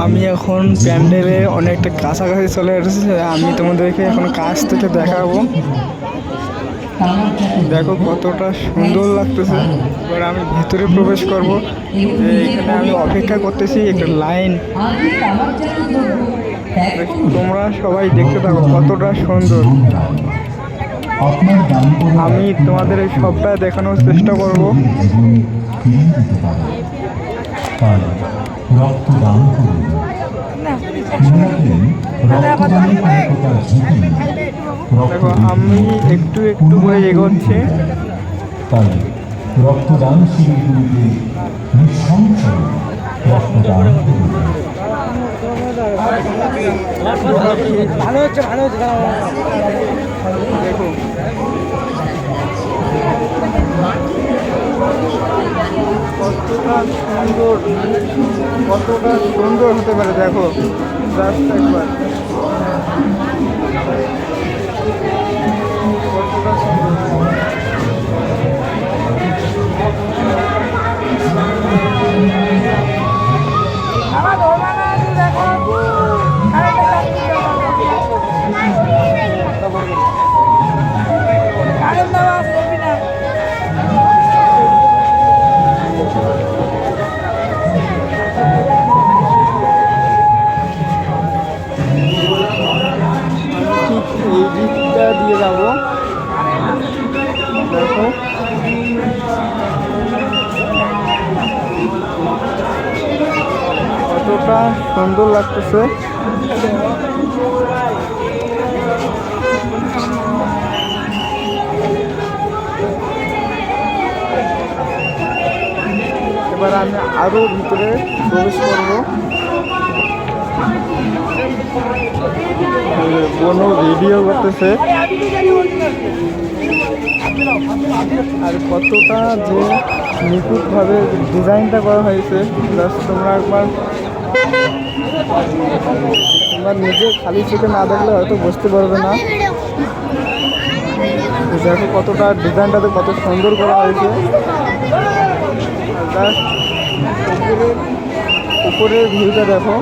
আমি এখন প্যান্ডেলে অনেকটা কাছাকাছি চলে এসেছি। আমি তোমাদেরকে এখন কাছ থেকে দেখাবো। দেখো কতটা সুন্দর লাগতেছে। এবার আমি ভিতরে প্রবেশ করব। যে এখানে আমি অপেক্ষা করতেছি একটা লাইন। তোমরা সবাই দেখতে থাকো কতটা সুন্দর। আমি তোমাদের এই সবটা দেখানোর চেষ্টা করব। রক্তদান করুন। দেখো আমি একটু একটু করে এগোচ্ছি। তাই রক্তদান শিবিরগুলিতে নিঃসংশয় রক্তদান করুন। ভালো হচ্ছে দেখো কতটা সুন্দর হতে পারে। দেখো জাস্ট একবার কতটা সুন্দর। এই দিকটা দিয়ে যাবো। দেখো কতটা সুন্দর লাগতেছে। এবার আমি আরো ভিতরে প্রবেশ করবো। কোনো ভিডিও করতেছে আর কতটা যে নিখুঁতভাবে ডিজাইনটা করা হয়েছে জাস্ট তোমরা একবার নিজে খালি চোখে না দেখলে হয়তো বুঝতে পারবে না। দেখো কতটা ডিজাইনটাতে কত সুন্দর করা হয়েছে। জাস্ট উপরের ভিউটা দেখো।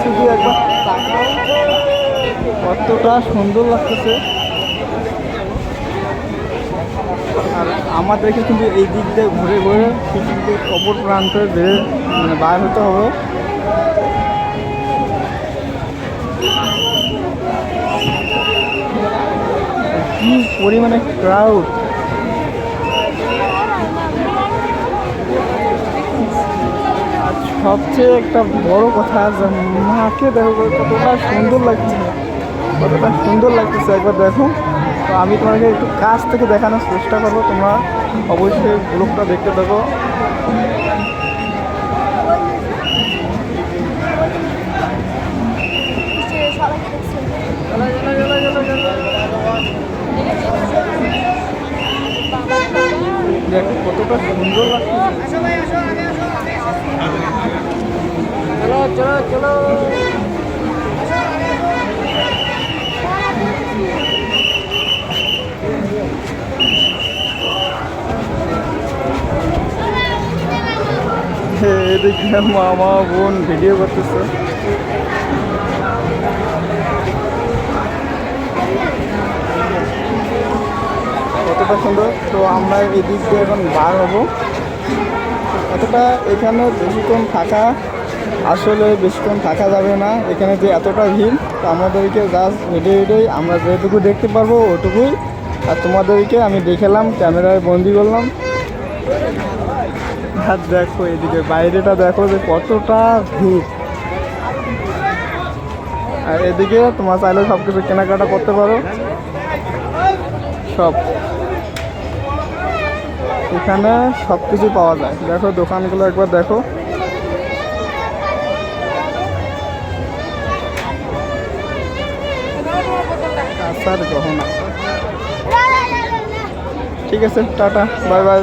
শুধু একবার কতটা সুন্দর লাগতেছে। আর আমাদেরকে কিন্তু এই দিক দিয়ে ঘুরে ঘুরে কিন্তু অপর প্রান্তে বার হতে হবে। কি পরিমাণে ক্রাউড। সবচেয়ে একটা বড় কথা যে মাকে দেখো কতটা সুন্দর লাগছে, কতটা সুন্দর লাগতেছে একবার দেখো। তো আমি তোমাকে একটু কাছ থেকে দেখানোর চেষ্টা করবো। তোমরা অবশ্যই ব্লগটা দেখতে থাকো। দেখো কতটা সুন্দর লাগছে। চলো চলো চলো। এদিকে মামা বোন ভিডিও করতেছে। কতটা সুন্দর। তো আমরা এদিক দিয়ে এখন বার হবো। এতটা এখানে বেশিক্ষণ থাকা আসলে বেশিক্ষণ থাকা যাবে না। এখানে যে এতটা ভিড়, তো আমাদেরকে জাস্ট হেঁটে হেঁটেই আমরা যেটুকু দেখতে পারবো ওটুকুই। আর তোমাদেরকে আমি দেখালাম, ক্যামেরায় বন্দি করলাম। আর দেখো এদিকে বাইরেটা দেখো যে কতটা ভিড়। আর এদিকে তোমার চাইলে সব কিছু কেনাকাটা করতে পারো। সব এখানে সব কিছু পাওয়া যায়। দেখো দোকানগুলো একবার দেখো। কাঁসার গহনা ঠিক আছে, টাটা, বাই বাই।